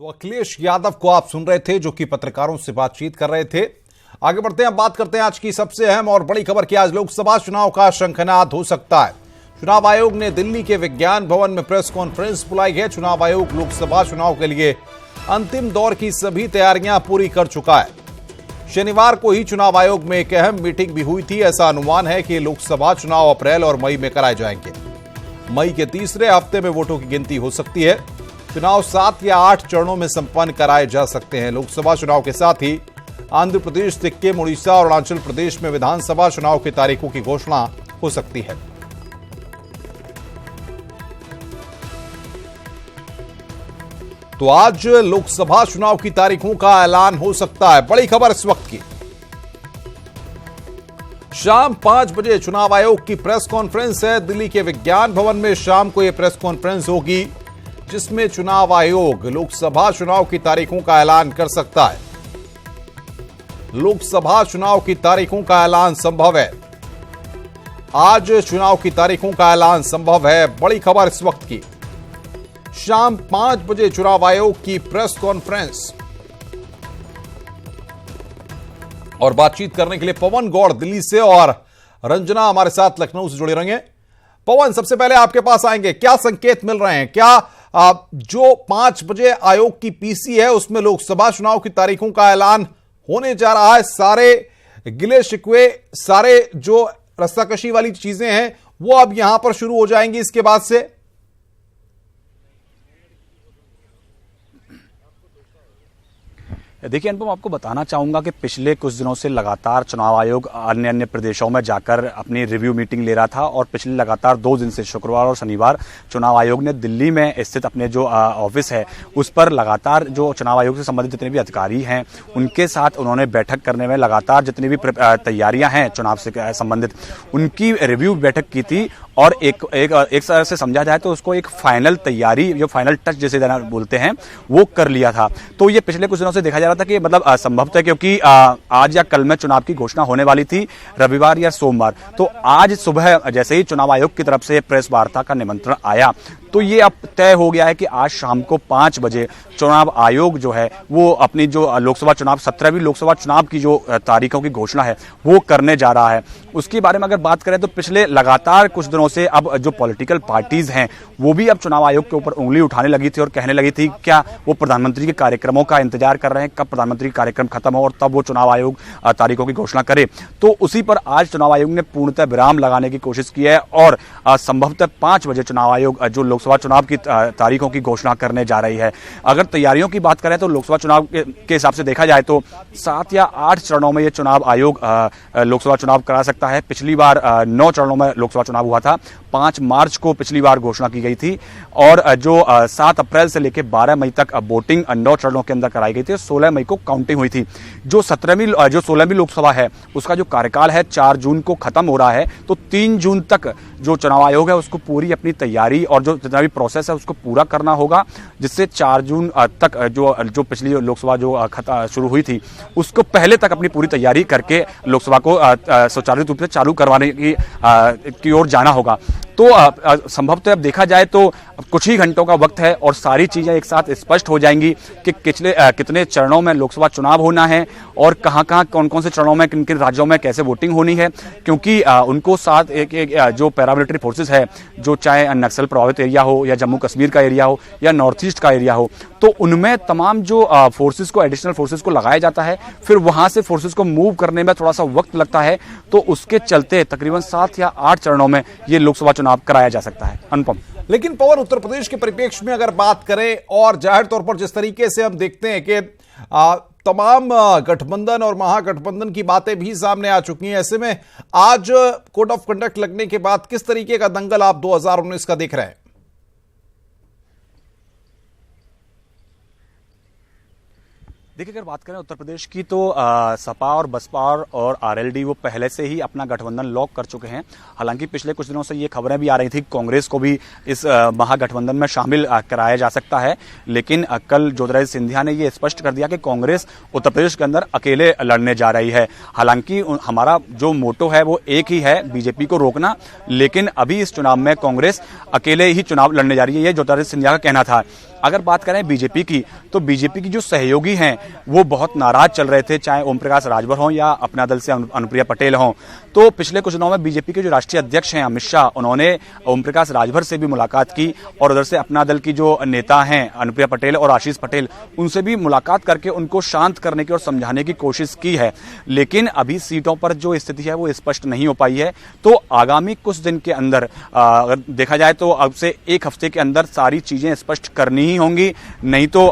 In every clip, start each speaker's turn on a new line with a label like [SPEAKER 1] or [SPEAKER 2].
[SPEAKER 1] तो अखिलेश यादव को आप सुन रहे थे, जो कि पत्रकारों से बातचीत कर रहे थे। आगे बढ़ते हैं, बात करते हैं आज की सबसे अहम और बड़ी खबर की। आज लोकसभा चुनाव का शंखनाद हो सकता है। चुनाव आयोग ने दिल्ली के विज्ञान भवन में प्रेस कॉन्फ्रेंस बुलाई है। चुनाव आयोग लोकसभा चुनाव के लिए अंतिम दौर की सभी तैयारियां पूरी कर चुका है। शनिवार को ही चुनाव आयोग में एक अहम मीटिंग भी हुई थी। ऐसा अनुमान है कि लोकसभा चुनाव अप्रैल और मई में कराए जाएंगे। मई के तीसरे हफ्ते में वोटों की गिनती हो सकती है। चुनाव 7 या 8 चरणों में संपन्न कराए जा सकते हैं। लोकसभा चुनाव के साथ ही आंध्र प्रदेश, सिक्किम, उड़ीसा और अरुणाचल प्रदेश में विधानसभा चुनाव की तारीखों की घोषणा हो सकती है। तो आज लोकसभा चुनाव की तारीखों का ऐलान हो सकता है। बड़ी खबर इस वक्त की। शाम 5 बजे चुनाव आयोग की प्रेस कॉन्फ्रेंस है। दिल्ली के विज्ञान भवन में शाम को यह प्रेस कॉन्फ्रेंस होगी, जिसमें चुनाव आयोग लोकसभा चुनाव की तारीखों का ऐलान कर सकता है। लोकसभा चुनाव की तारीखों का ऐलान संभव है। आज चुनाव की तारीखों का ऐलान संभव है। बड़ी खबर इस वक्त की। शाम 5 बजे चुनाव आयोग की प्रेस कॉन्फ्रेंस। और बातचीत करने के लिए पवन गौड़ दिल्ली से और रंजना हमारे साथ लखनऊ से जुड़े रहेंगे। पवन, सबसे पहले आपके पास आएंगे, क्या संकेत मिल रहे हैं? क्या जो 5 बजे आयोग की पीसी है उसमें लोकसभा चुनाव की तारीखों का ऐलान होने जा रहा है? सारे गिले शिकवे, सारे जो रस्साकशी वाली चीजें हैं वो अब यहां पर शुरू हो जाएंगी इसके बाद से?
[SPEAKER 2] देखिए अनुपम, आपको बताना चाहूंगा कि पिछले कुछ दिनों से लगातार चुनाव आयोग अन्य अन्य प्रदेशों में जाकर अपनी रिव्यू मीटिंग ले रहा था और पिछले लगातार 2 दिन से शुक्रवार और शनिवार चुनाव आयोग ने दिल्ली में स्थित अपने जो ऑफिस है उस पर लगातार जो चुनाव आयोग से संबंधित जितने भी अधिकारी हैं उनके साथ उन्होंने बैठक करने में लगातार जितनी भी तैयारियां हैं चुनाव से संबंधित उनकी रिव्यू बैठक की थी। और एक तरह से समझा जाए तो उसको एक फाइनल तैयारी, जो फाइनल टच जिसे बोलते हैं, वो कर लिया था। तो ये पिछले कुछ दिनों से देखा जा रहा था कि मतलब असंभव था, क्योंकि आज या कल में चुनाव की घोषणा होने वाली थी, रविवार या सोमवार। तो आज सुबह जैसे ही चुनाव आयोग की तरफ से प्रेस वार्ता का निमंत्रण आया तो ये अब तय हो गया है कि आज शाम को 5 बजे चुनाव आयोग जो है वो अपनी जो लोकसभा चुनाव 17वीं लोकसभा चुनाव की जो तारीखों की घोषणा है वो करने जा रहा है। उसके बारे में अगर बात करें तो पिछले लगातार कुछ दिनों से अब जो पॉलिटिकल पार्टीज हैं वो भी अब चुनाव आयोग के ऊपर उंगली उठाने लगी थी और कहने लगी थी क्या वो प्रधानमंत्री के कार्यक्रमों का इंतजार कर रहे हैं, कब प्रधानमंत्री कार्यक्रम खत्म हो और तब वो चुनाव आयोग तारीखों की घोषणा करे। तो उसी पर आज चुनाव आयोग ने पूर्णतः विराम लगाने की कोशिश की है और संभवतः 5 बजे चुनाव आयोग जो लोकसभा चुनाव की तारीखों की घोषणा करने जा रही है। अगर तैयारियों की बात करें तो लोकसभा चुनाव के हिसाब से देखा जाए तो 7 या 8 चरणों में ये चुनाव आयोग लोकसभा चुनाव करा सकता है। पिछली बार 9 चरणों में लोकसभा चुनाव हुआ था। 5 मार्च को पिछली बार घोषणा की गई थी और जो 7 अप्रैल से लेकर 12 मई तक वोटिंग 9 चरणों के अंदर कराई गई थी। 16 मई को काउंटिंग हुई थी। जो 16वीं लोकसभा है उसका जो कार्यकाल है 4 जून को खत्म हो रहा है। तो 3 जून तक जो चुनाव आयोग है उसको पूरी अपनी तैयारी और जो जितना भी प्रोसेस है उसको पूरा करना होगा, जिससे 4 जून तक जो पिछली लोकसभा जो शुरू हुई थी उसको पहले तक अपनी पूरी तैयारी करके लोकसभा को सुचारू रूप से चालू करवाने की ओर जाना होगा। तो संभवतः अब देखा जाए तो कुछ ही घंटों का वक्त है और सारी चीजें एक साथ स्पष्ट हो जाएंगी कि कितने चरणों में लोकसभा चुनाव होना है और कहां कौन कौन से चरणों में किन किन राज्यों में कैसे वोटिंग होनी है, क्योंकि उनको साथ एक जो पैरामिलिट्री फोर्सेस है, जो चाहे नक्सल प्रभावित एरिया हो या जम्मू कश्मीर का एरिया हो या नॉर्थ ईस्ट का एरिया हो, तो उनमें तमाम जो फोर्सेस को, एडिशनल फोर्सेस को लगाया जाता है। फिर वहां से फोर्सेस को मूव करने में थोड़ा सा वक्त लगता है। तो उसके चलते तकरीबन 7 या 8 चरणों में ये लोकसभा चुनाव कराया जा सकता है। अनुपम,
[SPEAKER 1] लेकिन पवन, उत्तर प्रदेश के परिप्रेक्ष्य में अगर बात करें और जाहिर तौर पर जिस तरीके से हम देखते हैं कि तमाम गठबंधन और महागठबंधन की बातें भी सामने आ चुकी हैं, ऐसे में आज कोड ऑफ कंडक्ट लगने के बाद किस तरीके का दंगल आप 2019 का देख रहे हैं?
[SPEAKER 2] देखिए, अगर बात करें उत्तर प्रदेश की तो सपा और बसपा और आरएलडी वो पहले से ही अपना गठबंधन लॉक कर चुके हैं। हालांकि पिछले कुछ दिनों से ये खबरें भी आ रही थी कांग्रेस को भी इस महागठबंधन में शामिल कराया जा सकता है, लेकिन कल ज्योतिरादित्य सिंधिया ने ये स्पष्ट कर दिया कि कांग्रेस उत्तर प्रदेश के अंदर अकेले लड़ने जा रही है। हालांकि हमारा जो मोटो है वो एक ही है, बीजेपी को रोकना, लेकिन अभी इस चुनाव में कांग्रेस अकेले ही चुनाव लड़ने जा रही है, ये ज्योतिरादित्य सिंधिया का कहना था। अगर बात करें बीजेपी की, तो बीजेपी की जो सहयोगी हैं वो बहुत नाराज चल रहे थे, चाहे ओम प्रकाश राजभर हों या अपना दल से अनुप्रिया पटेल हों। तो पिछले कुछ दिनों में बीजेपी के जो राष्ट्रीय अध्यक्ष हैं अमित शाह, उन्होंने ओम प्रकाश राजभर से भी मुलाकात की और उधर से अपना दल की जो नेता हैं अनुप्रिया पटेल और आशीष पटेल, उनसे भी मुलाकात करके उनको शांत करने की और समझाने की कोशिश की है। लेकिन अभी सीटों पर जो स्थिति है वो स्पष्ट नहीं हो पाई है। तो आगामी कुछ दिन के अंदर अगर देखा जाए तो अब से एक हफ्ते के अंदर सारी चीजें स्पष्ट करनी ही होंगी, नहीं तो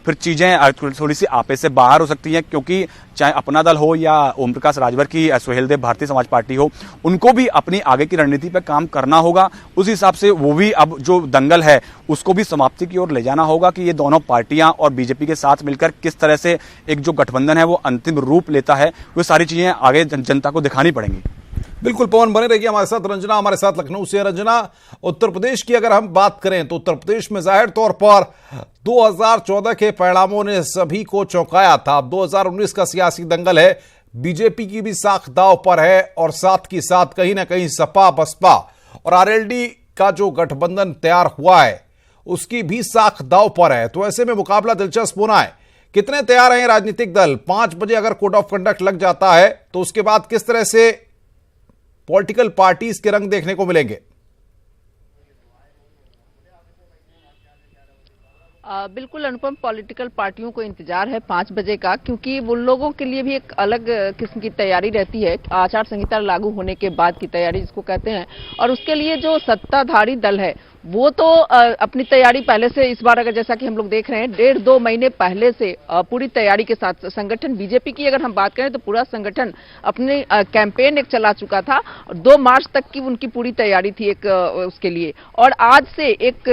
[SPEAKER 2] फिर चीजें थोड़ी सी आपे से बाहर हो सकती हैं। क्योंकि चाहे अपना दल हो या ओम प्रकाश राजभर की सुहेल देव भारतीय समाज पार्टी हो, उनको भी अपनी आगे की रणनीति पर काम करना होगा। उस हिसाब से वो भी अब जो दंगल है उसको भी समाप्ति की ओर ले जाना होगा कि ये दोनों पार्टियां और बीजेपी के साथ मिलकर किस तरह से एक जो गठबंधन है वो अंतिम रूप लेता है। वो सारी चीजें आगे जनता को दिखानी पड़ेंगी।
[SPEAKER 1] बिल्कुल पवन, बने रहिए हमारे साथ। रंजना हमारे साथ लखनऊ से। रंजना, उत्तर प्रदेश की अगर हम बात करें तो उत्तर प्रदेश में जाहिर तौर पर 2014 के परिणामों ने सभी को चौंकाया था। अब 2019 का सियासी दंगल है, बीजेपी की भी साख दांव पर है और साथ की साथ कहीं ना कहीं सपा बसपा और आरएलडी का जो गठबंधन तैयार हुआ है उसकी भी साख दांव पर है। तो ऐसे में मुकाबला दिलचस्प होना है। कितने तैयार हैं राजनीतिक दल? 5 बजे अगर कोड ऑफ कंडक्ट लग जाता है तो उसके बाद किस तरह से पॉलिटिकल पार्टीज के रंग देखने को मिलेंगे?
[SPEAKER 3] बिल्कुल अनुपम, पॉलिटिकल पार्टियों को इंतजार है 5 बजे का, क्योंकि उन लोगों के लिए भी एक अलग किस्म की तैयारी रहती है। आचार संहिता लागू होने के बाद की तैयारी जिसको कहते हैं, और उसके लिए जो सत्ताधारी दल है वो तो अपनी तैयारी पहले से, इस बार अगर जैसा कि हम लोग देख रहे हैं 1.5-2 महीने पहले से पूरी तैयारी के साथ संगठन बीजेपी की अगर हम बात करें तो पूरा संगठन अपने कैंपेन एक चला चुका था। 2 मार्च तक की उनकी पूरी तैयारी थी एक उसके लिए। और आज से एक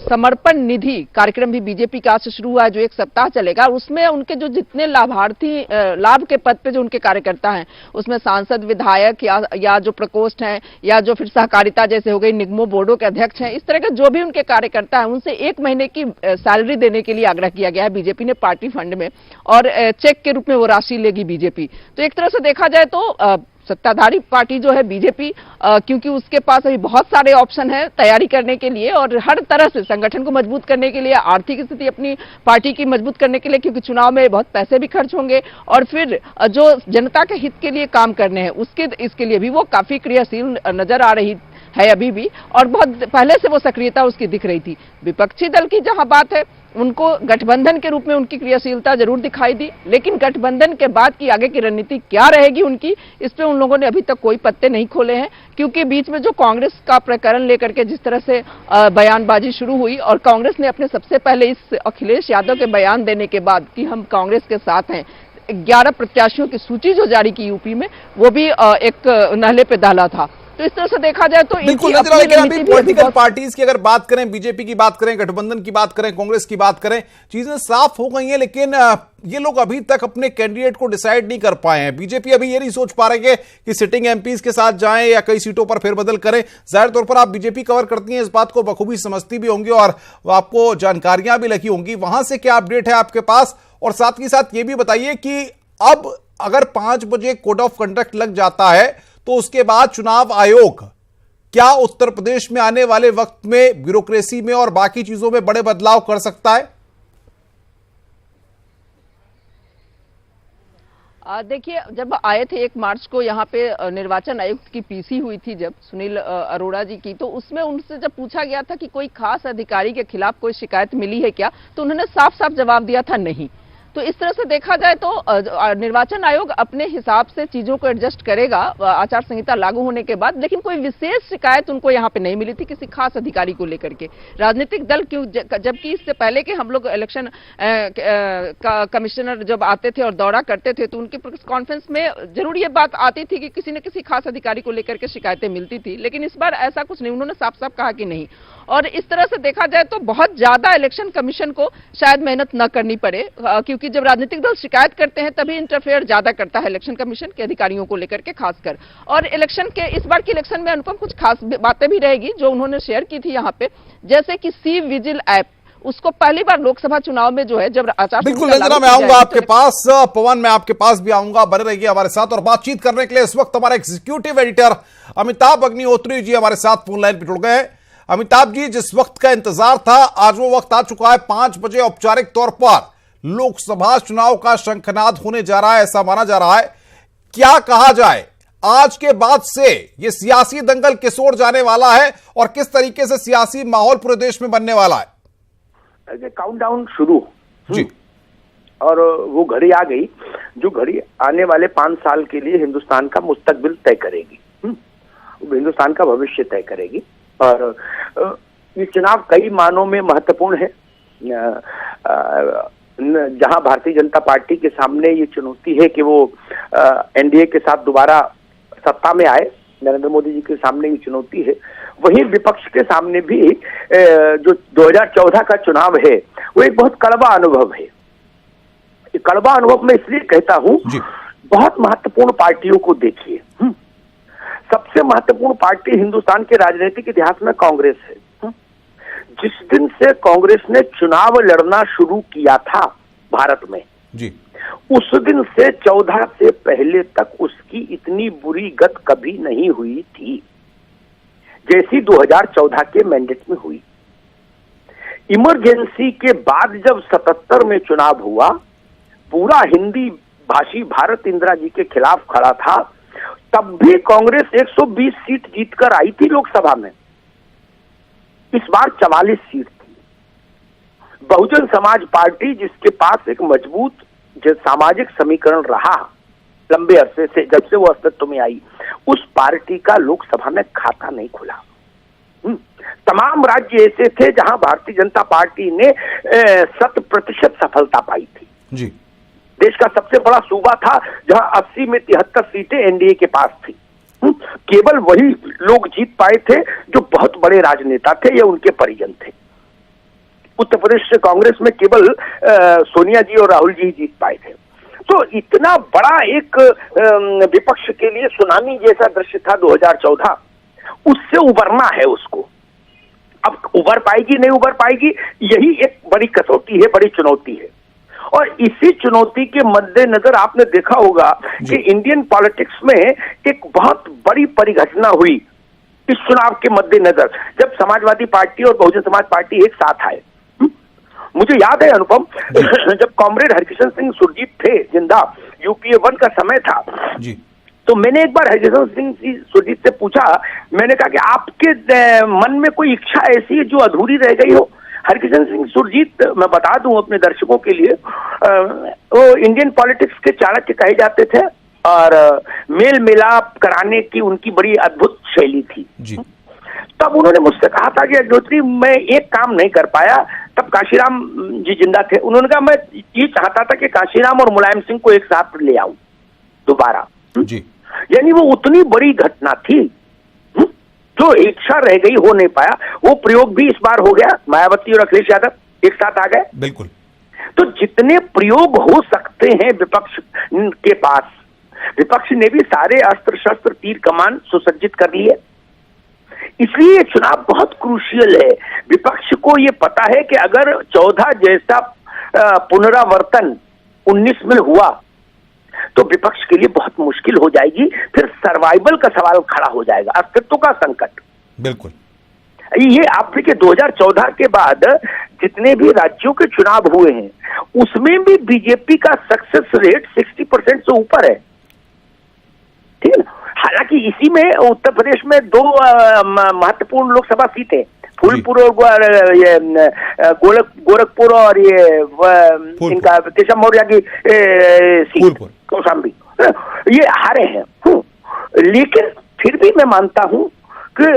[SPEAKER 3] समर्पण निधि कार्यक्रम भी बीजेपी का आज से शुरू हुआ है जो 1 सप्ताह चलेगा। उसमें उनके जो जितने लाभार्थी लाभ के पद पे जो उनके कार्यकर्ता हैं उसमें सांसद, विधायक या जो प्रकोष्ठ हैं या जो फिर सहकारिता जैसे हो गई निगमों बोर्डों के अध्यक्ष हैं, इस तरह के जो भी उनके कार्यकर्ता हैं उनसे 1 महीने की सैलरी देने के लिए आग्रह किया गया है बीजेपी ने पार्टी फंड में, और चेक के रूप में वो राशि लेगी बीजेपी। तो एक तरह से देखा जाए तो सत्ताधारी पार्टी जो है बीजेपी, क्योंकि उसके पास अभी बहुत सारे ऑप्शन हैं तैयारी करने के लिए और हर तरह से संगठन को मजबूत करने के लिए, आर्थिक स्थिति अपनी पार्टी की मजबूत करने के लिए, क्योंकि चुनाव में बहुत पैसे भी खर्च होंगे, और फिर जो जनता के हित के लिए काम करने हैं इसके लिए भी वो काफी क्रियाशील नजर आ रही है अभी भी, और बहुत पहले से वो सक्रियता उसकी दिख रही थी। विपक्षी दल की जहां बात है, उनको गठबंधन के रूप में उनकी क्रियाशीलता जरूर दिखाई दी, लेकिन गठबंधन के बाद की आगे की रणनीति क्या रहेगी उनकी, इस पे उन लोगों ने अभी तक कोई पत्ते नहीं खोले हैं। क्योंकि बीच में जो कांग्रेस का प्रकरण लेकर के जिस तरह से बयानबाजी शुरू हुई, और कांग्रेस ने अपने सबसे पहले इस अखिलेश यादव के बयान देने के बाद कि हम कांग्रेस के साथ हैं, 11 प्रत्याशियों की सूची जो जारी की यूपी में, वो भी एक नहले पे दहला था। तो इस तरह से देखा जाए तो
[SPEAKER 1] बिल्कुल, लेकिन अभी पॉलिटिकल पार्टीज की अगर बात करें, बीजेपी की बात करें, गठबंधन की बात करें, कांग्रेस की बात करें, चीजें साफ हो गई हैं, लेकिन ये लोग अभी तक अपने कैंडिडेट को डिसाइड नहीं कर पाए हैं। बीजेपी अभी ये नहीं सोच पा रहे कि सिटिंग एमपीज के साथ जाएं या कई सीटों पर फेरबदल करें। जाहिर तौर पर आप बीजेपी कवर करती हैं, इस बात को बखूबी समझती भी होंगी और आपको जानकारियां भी लगी होंगी। वहां से क्या अपडेट है आपके पास? और साथ ही साथ ये भी बताइए कि अब अगर 5 बजे कोड ऑफ कंडक्ट लग जाता है तो उसके बाद चुनाव आयोग क्या उत्तर प्रदेश में आने वाले वक्त में ब्यूरोक्रेसी में और बाकी चीजों में बड़े बदलाव कर सकता है?
[SPEAKER 3] देखिए, जब आए थे 1 मार्च को यहाँ पे निर्वाचन आयुक्त की पीसी हुई थी जब सुनील अरोड़ा जी की, तो उसमें उनसे जब पूछा गया था कि कोई खास अधिकारी के खिलाफ कोई शिकायत मिली है क्या, तो उन्होंने साफ साफ जवाब दिया था नहीं। तो इस तरह से देखा जाए तो निर्वाचन आयोग अपने हिसाब से चीजों को एडजस्ट करेगा आचार संहिता लागू होने के बाद, लेकिन कोई विशेष शिकायत उनको यहाँ पे नहीं मिली थी किसी खास अधिकारी को लेकर के। राजनीतिक दल क्यों, जबकि इससे पहले के हम लोग इलेक्शन कमिश्नर जब आते थे और दौरा करते थे तो उनकी प्रेस कॉन्फ्रेंस में जरूर ये बात आती थी कि किसी न किसी खास अधिकारी को लेकर के शिकायतें मिलती थी, लेकिन इस बार ऐसा कुछ नहीं, उन्होंने साफ साफ कहा कि नहीं। और इस तरह से देखा जाए तो बहुत ज्यादा इलेक्शन कमीशन को शायद मेहनत न करनी पड़े, क्योंकि जब राजनीतिक दल शिकायत करते हैं तभी इंटरफेयर ज्यादा करता है इलेक्शन कमीशन के अधिकारियों को लेकर के खासकर। और इलेक्शन के इस बार के इलेक्शन में अनुपम कुछ खास बातें भी रहेगी जो उन्होंने शेयर की थी यहाँ पे, जैसे कि सी विजिल ऐप, उसको पहली बार लोकसभा चुनाव में जो है जब आचार
[SPEAKER 1] बिल्कुल रंजना, मैं आऊंगा आपके पास, पवन मैं आपके पास भी आऊंगा, बने रहिए हमारे साथ। और बातचीत करने के लिए इस वक्त हमारे एग्जीक्यूटिव एडिटर अमिताभ अग्निहोत्री जी हमारे साथ फोन लाइन पर जुड़ गए हैं। अमिताभ जी, जिस वक्त का इंतजार था आज वो वक्त आ चुका है। 5 बजे औपचारिक तौर पर लोकसभा चुनाव का शंखनाद होने जा रहा है, ऐसा माना जा रहा है। क्या कहा जाए, आज के बाद से ये सियासी दंगल किस ओर जाने वाला है और किस तरीके से सियासी माहौल पूरे देश में बनने वाला है?
[SPEAKER 4] काउंटडाउन शुरू
[SPEAKER 1] जी,
[SPEAKER 4] और वो घड़ी आ गई जो घड़ी आने वाले 5 साल के लिए हिंदुस्तान का मुस्तकबिल तय करेगी, हिंदुस्तान का भविष्य तय करेगी। और ये चुनाव कई मानों में महत्वपूर्ण है। जहां भारतीय जनता पार्टी के सामने ये चुनौती है कि वो एनडीए के साथ दोबारा सत्ता में आए, नरेंद्र मोदी जी के सामने ये चुनौती है, वहीं विपक्ष के सामने भी जो 2014 का चुनाव है वो एक बहुत कड़वा अनुभव है। कड़वा अनुभव मैं इसलिए कहता हूं, बहुत महत्वपूर्ण पार्टियों को देखिए। सबसे महत्वपूर्ण पार्टी हिंदुस्तान के राजनीतिक इतिहास में कांग्रेस है। जिस दिन से कांग्रेस ने चुनाव लड़ना शुरू किया था भारत में
[SPEAKER 1] जी,
[SPEAKER 4] उस दिन से 14 से पहले तक उसकी इतनी बुरी गत कभी नहीं हुई थी जैसी 2014 के मैंडेट में हुई। इमरजेंसी के बाद जब 77 में चुनाव हुआ, पूरा हिंदी भाषी भारत इंदिरा जी के खिलाफ खड़ा था, तब भी कांग्रेस 120 सीट जीतकर आई थी लोकसभा में। इस बार 44 सीट थी। बहुजन समाज पार्टी, जिसके पास एक मजबूत सामाजिक समीकरण रहा लंबे अरसे से, जब से वो अस्तित्व में आई, उस पार्टी का लोकसभा में खाता नहीं खुला। तमाम राज्य ऐसे थे जहां भारतीय जनता पार्टी ने 100% सफलता पाई थी।
[SPEAKER 1] जी,
[SPEAKER 4] देश का सबसे बड़ा सूबा था जहां 80 में 73 सीटें एनडीए के पास थी। केवल वही लोग जीत पाए थे जो बहुत बड़े राजनेता थे या उनके परिजन थे। उत्तर प्रदेश से कांग्रेस में केवल सोनिया जी और राहुल जी जीत पाए थे। तो इतना बड़ा एक विपक्ष के लिए सुनामी जैसा दृश्य था 2014, उससे उबरना है उसको। अब उबर पाएगी नहीं उबर पाएगी, यही एक बड़ी कसौटी है, बड़ी चुनौती है। और इसी चुनौती के मद्देनजर आपने देखा होगा कि इंडियन पॉलिटिक्स में एक बहुत बड़ी परिघटना हुई इस चुनाव के मद्देनजर, जब समाजवादी पार्टी और बहुजन समाज पार्टी एक साथ आए। मुझे याद है अनुपम, जब कॉमरेड हरकिशन सिंह सुरजीत थे जिंदा, यूपीए 1 का समय था
[SPEAKER 1] जी,
[SPEAKER 4] तो मैंने एक बार हरकिशन सिंह सुरजीत से पूछा, मैंने कहा कि आपके मन में कोई इच्छा ऐसी है जो अधूरी रह गई हो? हरकिशन सिंह सुरजीत, मैं बता दूं अपने दर्शकों के लिए, वो इंडियन पॉलिटिक्स के चाणक्य कहे जाते थे और मेल मिलाप कराने की उनकी बड़ी अद्भुत शैली थी
[SPEAKER 1] जी।
[SPEAKER 4] तब उन्होंने मुझसे कहा था कि अग्निहोत्री, मैं एक काम नहीं कर पाया। तब काशीराम जी जिंदा थे। उन्होंने कहा, मैं ये चाहता था कि काशीराम और मुलायम सिंह को एक साथ ले आऊं दोबारा
[SPEAKER 1] जी।
[SPEAKER 4] यानी वो उतनी बड़ी घटना थी जो इच्छा रह गई, हो नहीं पाया। वो प्रयोग भी इस बार हो गया, मायावती और अखिलेश यादव एक साथ आ गए।
[SPEAKER 1] बिल्कुल।
[SPEAKER 4] तो जितने प्रयोग हो सकते हैं विपक्ष के पास, विपक्ष ने भी सारे अस्त्र शस्त्र तीर कमान सुसज्जित कर लिए। इसलिए चुनाव बहुत क्रूशियल है। विपक्ष को ये पता है कि अगर 14 जैसा पुनरावर्तन 19 में हुआ तो विपक्ष के लिए बहुत मुश्किल हो जाएगी, फिर सर्वाइवल का सवाल खड़ा हो जाएगा, अस्तित्व का संकट।
[SPEAKER 1] बिल्कुल।
[SPEAKER 4] ये आप देखिए 2014 के बाद जितने भी राज्यों के चुनाव हुए हैं उसमें भी बीजेपी का सक्सेस रेट 60% से ऊपर है, ठीक है ना। हालांकि इसी में उत्तर प्रदेश में 2 महत्वपूर्ण लोकसभा सीटें, फूलपुर और ये गोरखपुर और ये इनका केशव मौर्य की सीट कौशाम्बी, ये हारे हैं। लेकिन फिर भी मैं मानता हूं कि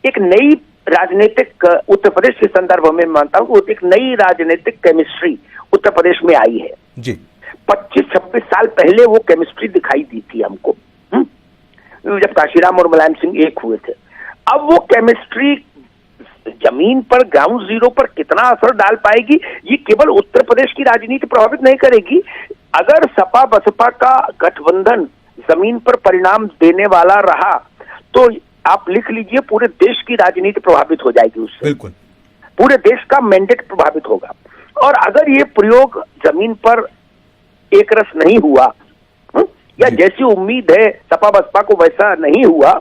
[SPEAKER 4] एक नई राजनीतिक, उत्तर प्रदेश के संदर्भ में मानता हूं कि एक नई राजनीतिक केमिस्ट्री उत्तर प्रदेश में आई है जी। 25-26 साल पहले वो केमिस्ट्री दिखाई दी थी हमको, जब काशीराम और मुलायम सिंह एक हुए थे। अब वो केमिस्ट्री जमीन पर, ग्राउंड जीरो पर कितना असर डाल पाएगी, ये केवल उत्तर प्रदेश की राजनीति प्रभावित नहीं करेगी। अगर सपा बसपा का गठबंधन जमीन पर परिणाम देने वाला रहा तो आप लिख लीजिए पूरे देश की राजनीति प्रभावित हो जाएगी उससे। बिल्कुल। पूरे देश का मैंडेट प्रभावित होगा। और अगर ये प्रयोग जमीन पर एक रस नहीं हुआ या जैसी उम्मीद है सपा बसपा को वैसा नहीं हुआ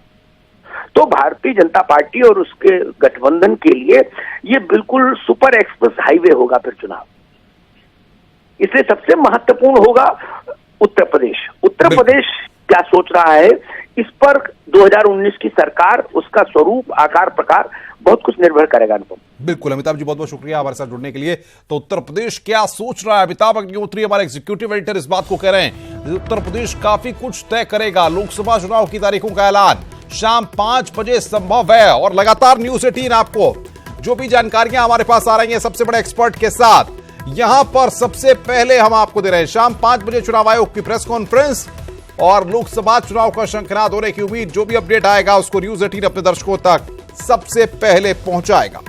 [SPEAKER 4] तो भारतीय जनता पार्टी और उसके गठबंधन के लिए ये बिल्कुल सुपर एक्सप्रेस हाईवे होगा फिर चुनाव। इसलिए सबसे महत्वपूर्ण होगा उत्तर प्रदेश। उत्तर प्रदेश क्या सोच रहा है इस पर 2019 की सरकार, उसका स्वरूप, आकार, प्रकार बहुत कुछ निर्भर करेगा।
[SPEAKER 1] बिल्कुल अमिताभ जी, बहुत बहुत शुक्रिया हमारे साथ जुड़ने के लिए। तो उत्तर प्रदेश क्या सोच रहा है, अमिताभ अग्निहोत्री हमारे एग्जीक्यूटिव एडिटर इस बात को कह रहे हैं। उत्तर प्रदेश काफी कुछ तय करेगा। लोकसभा चुनाव की तारीखों का ऐलान शाम 5 बजे संभव है और लगातार न्यूज़ 18 आपको जो भी जानकारियां हमारे पास आ रही हैं सबसे बड़े एक्सपर्ट के साथ, यहां पर सबसे पहले हम आपको दे रहे हैं शाम 5 बजे चुनाव आयोग की प्रेस कॉन्फ्रेंस और लोकसभा चुनाव का शंखनाद होने की उम्मीद। जो भी अपडेट आएगा उसको न्यूज़ 18 अपने दर्शकों तक सबसे पहले पहुंचाएगा।